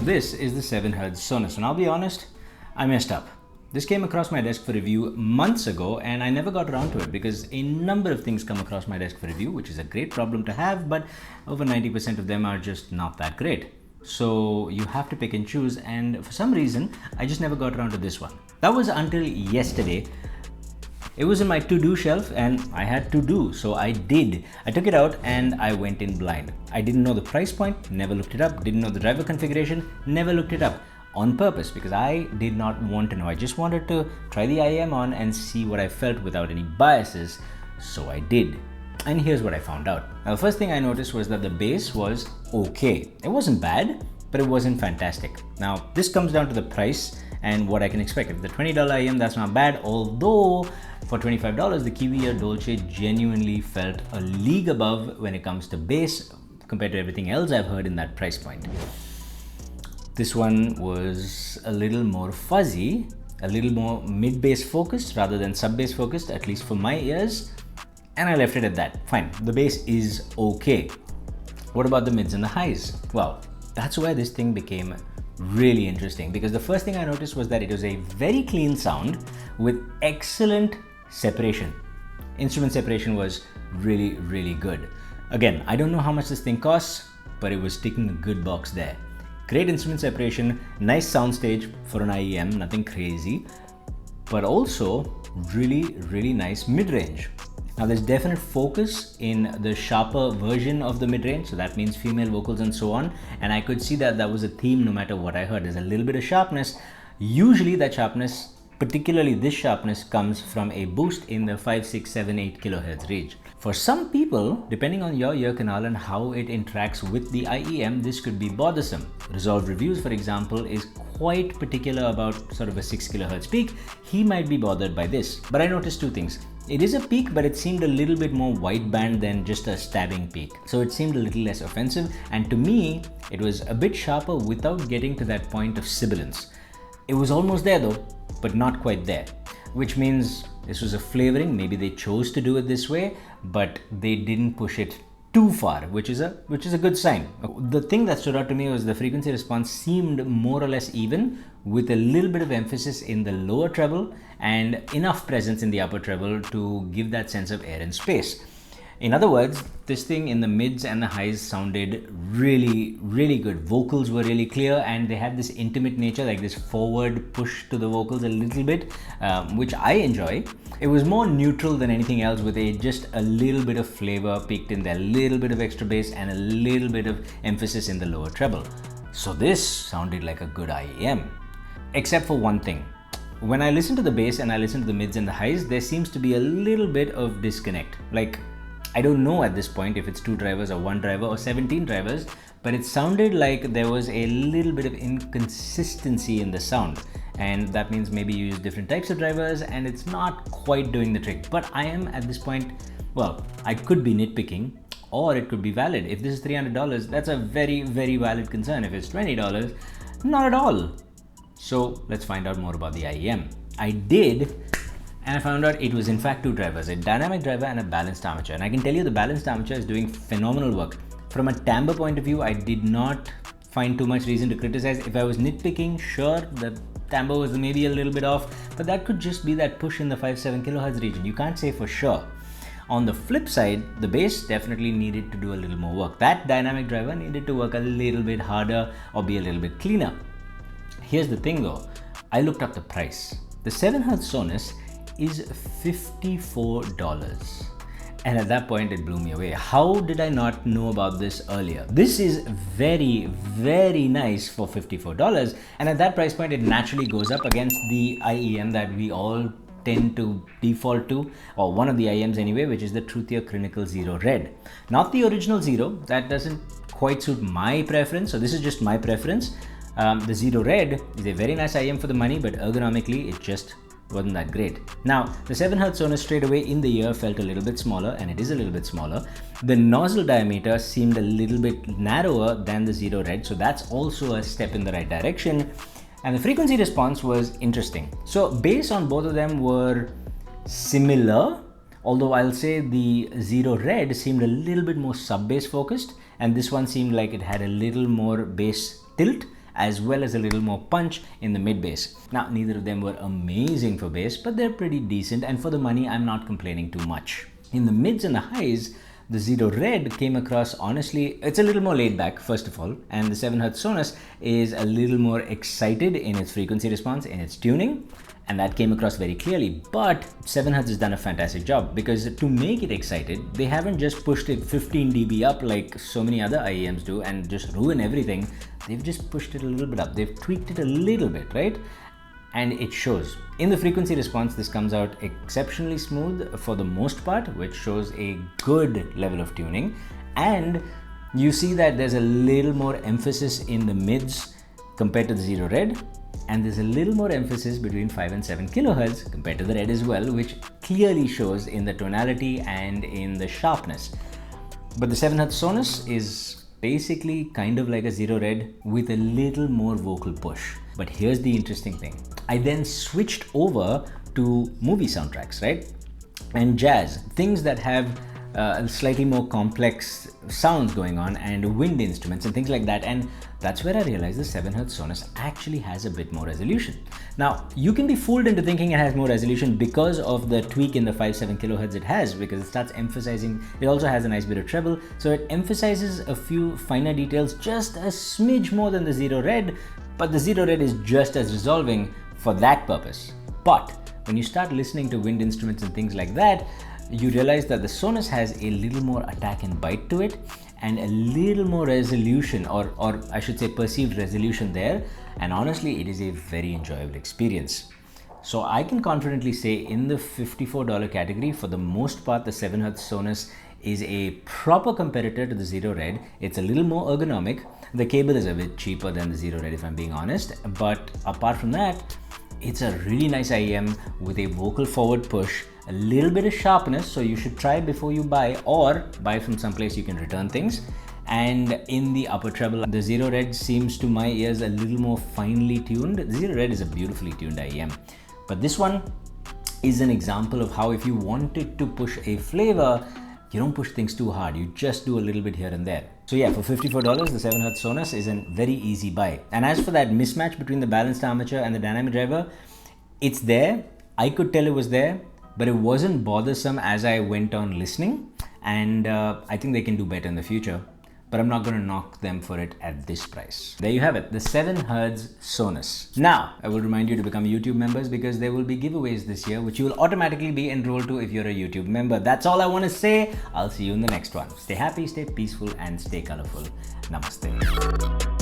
This is the 7Hz Sonus, and I'll be honest, I messed up. This came across my desk for review months ago and I never got around to it because a number of things come across my desk for review, which is a great problem to have, but over 90% of them are just not that great. So you have to pick and choose, and for some reason, I just never got around to this one. That was until yesterday. It was in my to-do shelf and I had to do, so I did. I took it out and I went in blind. I didn't know the price point, never looked it up, didn't know the driver configuration, never looked it up. On purpose, because I did not want to know. I just wanted to try the IEM on and see what I felt without any biases, so I did. And here's what I found out. Now, the first thing I noticed was that the bass was okay. It wasn't bad, but it wasn't fantastic. Now, this comes down to the price and what I can expect. If the $20 IEM, that's not bad, although for $25, the Kiwi or Dolce genuinely felt a league above when it comes to bass compared to everything else I've heard in that price point. This one was a little more fuzzy, a little more mid-bass focused rather than sub-bass focused, at least for my ears, and I left it at that. Fine, the bass is okay. What about the mids and the highs? Well, that's where this thing became really interesting, because the first thing I noticed was that it was a very clean sound with excellent separation. Instrument separation was really, really good. Again, I don't know how much this thing costs, but it was ticking a good box there. Great instrument separation, nice soundstage for an IEM, nothing crazy, but also really, really nice mid-range. Now there's definite focus in the sharper version of the mid-range, so that means female vocals and so on, and I could see that that was a theme no matter what I heard. There's a little bit of sharpness. Usually that sharpness, particularly this sharpness, comes from a boost in the 5, 6, 7, 8 kilohertz range. For some people, depending on your ear canal and how it interacts with the IEM, this could be bothersome. Resolved Reviews, for example, is quite particular about sort of a 6 kilohertz peak. He might be bothered by this. But I noticed two things. It is a peak, but it seemed a little bit more wideband than just a stabbing peak. So it seemed a little less offensive. And to me, it was a bit sharper without getting to that point of sibilance. It was almost there though, but not quite there, which means this was a flavoring. Maybe they chose to do it this way, but they didn't push it too far, which is a good sign. The thing that stood out to me was the frequency response seemed more or less even, with a little bit of emphasis in the lower treble and enough presence in the upper treble to give that sense of air and space. In other words, this thing in the mids and the highs sounded really, really good. Vocals were really clear and they had this intimate nature, like this forward push to the vocals a little bit, which I enjoy. It was more neutral than anything else, with just a little bit of flavor peaked in there, a little bit of extra bass and a little bit of emphasis in the lower treble. So this sounded like a good IEM, except for one thing. When I listen to the bass and I listen to the mids and the highs, there seems to be a little bit of disconnect. Like, I don't know at this point if it's 2 drivers or 1 driver or 17 drivers, but it sounded like there was a little bit of inconsistency in the sound. And that means maybe you use different types of drivers and it's not quite doing the trick. But I am at this point, well, I could be nitpicking or it could be valid. If this is $300, that's a very, very valid concern. If it's $20, not at all. So let's find out more about the IEM. I did. And I found out it was in fact 2 drivers, a dynamic driver and a balanced armature. And I can tell you the balanced armature is doing phenomenal work. From a timbre point of view, I did not find too much reason to criticize. If I was nitpicking, sure, the timbre was maybe a little bit off, but that could just be that push in the 5-7 kilohertz region. You can't say for sure. On the flip side, the bass definitely needed to do a little more work. That dynamic driver needed to work a little bit harder or be a little bit cleaner. Here's the thing though, I looked up the price. The 7Hz Sonus is $54, and at that point it blew me away. How did I not know about this earlier? This is very, very nice for $54, and at that price point it naturally goes up against the IEM that we all tend to default to, or one of the IEMs anyway, which is the Truthear Crinacle Zero Red. Not the original Zero, that doesn't quite suit my preference, so this is just my preference. The Zero Red is a very nice IEM for the money, but ergonomically it just wasn't that great. Now, the 7Hz Sonus straight away in the ear felt a little bit smaller, and it is a little bit smaller. The nozzle diameter seemed a little bit narrower than the Zero Red, so that's also a step in the right direction. And the frequency response was interesting. So bass on both of them were similar, although I'll say the Zero Red seemed a little bit more sub-bass focused, and this one seemed like it had a little more bass tilt as well as a little more punch in the mid bass. Now, neither of them were amazing for bass, but they're pretty decent, and for the money, I'm not complaining too much. In the mids and the highs, the Zero Red came across, honestly, it's a little more laid back, first of all, and the 7Hz Sonus is a little more excited in its frequency response, in its tuning, and that came across very clearly. But 7Hz has done a fantastic job, because to make it excited, they haven't just pushed it 15 dB up like so many other IEMs do and just ruin everything. They've just pushed it a little bit up. They've tweaked it a little bit, right? And it shows. In the frequency response, this comes out exceptionally smooth for the most part, which shows a good level of tuning. And you see that there's a little more emphasis in the mids compared to the Zero Red, and there's a little more emphasis between 5 and 7 kilohertz compared to the Red as well, which clearly shows in the tonality and in the sharpness. But the 7Hz Sonus is basically kind of like a Zero Red with a little more vocal push. But here's the interesting thing. I then switched over to movie soundtracks, right? And jazz, things that have slightly more complex sounds going on, and wind instruments and things like that. And that's where I realized the 7Hz Sonus actually has a bit more resolution. Now, you can be fooled into thinking it has more resolution because of the tweak in the 5-7 kilohertz it has, because it starts emphasizing, it also has a nice bit of treble, so it emphasizes a few finer details just a smidge more than the Zero Red, but the Zero Red is just as resolving for that purpose. But when you start listening to wind instruments and things like that, you realize that the Sonus has a little more attack and bite to it, and a little more resolution, or I should say perceived resolution there. And honestly, it is a very enjoyable experience. So I can confidently say in the $54 category, for the most part, the 7Hz Sonus is a proper competitor to the Zero Red. It's a little more ergonomic. The cable is a bit cheaper than the Zero Red, if I'm being honest. But apart from that, it's a really nice IEM with a vocal forward push, a little bit of sharpness, so you should try before you buy, or buy from someplace you can return things. And in the upper treble, the Zero Red seems to my ears a little more finely tuned. The Zero Red is a beautifully tuned IEM. But this one is an example of how, if you wanted to push a flavor, you don't push things too hard, you just do a little bit here and there. So yeah, for $54, the 7Hz Sonus is a very easy buy. And as for that mismatch between the balanced armature and the dynamic driver, it's there. I could tell it was there, but it wasn't bothersome as I went on listening. And I think they can do better in the future, but I'm not going to knock them for it at this price. There you have it, the 7Hz Sonus. Now, I will remind you to become YouTube members, because there will be giveaways this year, which you will automatically be enrolled to if you're a YouTube member. That's all I want to say. I'll see you in the next one. Stay happy, stay peaceful, and stay colorful. Namaste.